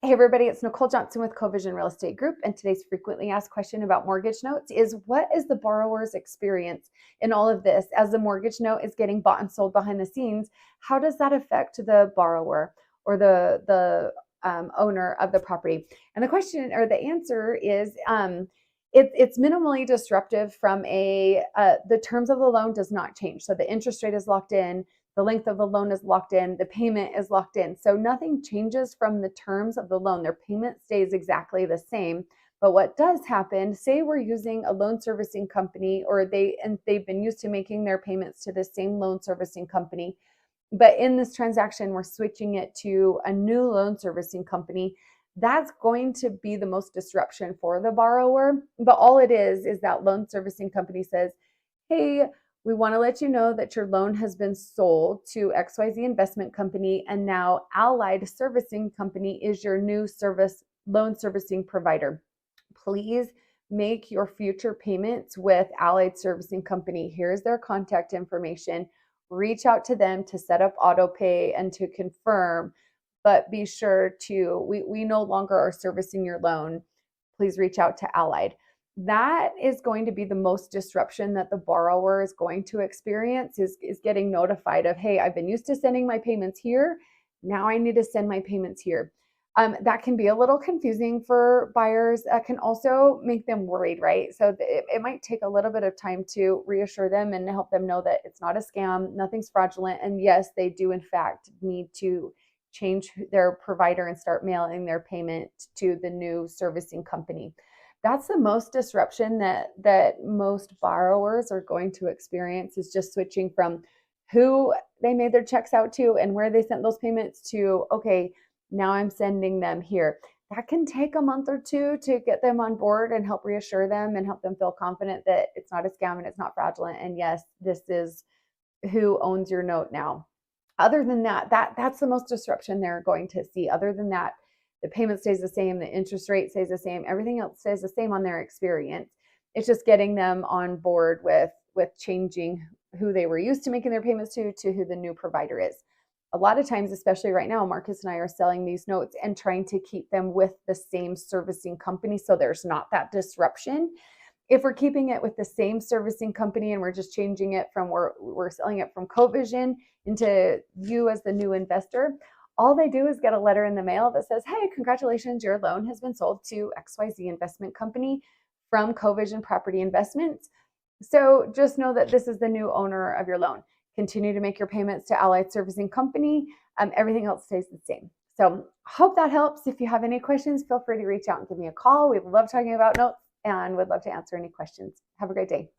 Hey everybody, it's Nicole Johnson with Covision Real Estate Group, and today's frequently asked question about mortgage notes is, what is the borrower's experience in all of this? As the mortgage note is getting bought and sold behind the scenes, how does that affect the borrower or the owner of the property? And the question or the answer is, it's minimally disruptive from the terms of the loan does not change. So the interest rate is locked in, the length of the loan is locked in, the payment is locked in. So nothing changes from the terms of the loan. Their payment stays exactly the same. But what does happen, say we're using a loan servicing company, or they've been used to making their payments to the same loan servicing company, but in this transaction we're switching it to a new loan servicing company. That's going to be the most disruption for the borrower. But all it is that loan servicing company says, hey, we want to let you know that your loan has been sold to XYZ Investment Company, and now Allied Servicing Company is your new loan servicing provider. Please make your future payments with Allied Servicing Company. Here's their contact information. Reach out to them to set up auto pay and to confirm, but be sure to, we no longer are servicing your loan. Please reach out to Allied. That is going to be the most disruption that the borrower is going to experience, is getting notified of, hey, I've been used to sending my payments here. Now I need to send my payments here. That can be a little confusing for buyers. That can also make them worried, right? So it might take a little bit of time to reassure them and help them know that it's not a scam, nothing's fraudulent. And yes, they do in fact need to change their provider and start mailing their payment to the new servicing company. That's the most disruption that most borrowers are going to experience, is just switching from who they made their checks out to and where they sent those payments to, okay, now I'm sending them here. That can take a month or two to get them on board and help reassure them and help them feel confident that it's not a scam and it's not fraudulent. And yes, this is who owns your note now. Other than that's the most disruption they're going to see. Other than that, the payment stays the same, the interest rate stays the same, everything else stays the same on their experience. It's just getting them on board with changing who they were used to making their payments to who the new provider is. A lot of times, especially right now, Marcus and I are selling these notes and trying to keep them with the same servicing company so there's not that disruption. If we're keeping it with the same servicing company and we're just changing it from, we're selling it from Covision into you as the new investor, all they do is get a letter in the mail that says, hey, congratulations, your loan has been sold to XYZ Investment Company from Covision Property Investments. So just know that this is the new owner of your loan. Continue to make your payments to Allied Servicing Company. Everything else stays the same. So hope that helps. If you have any questions, feel free to reach out and give me a call. We love talking about notes and would love to answer any questions. Have a great day.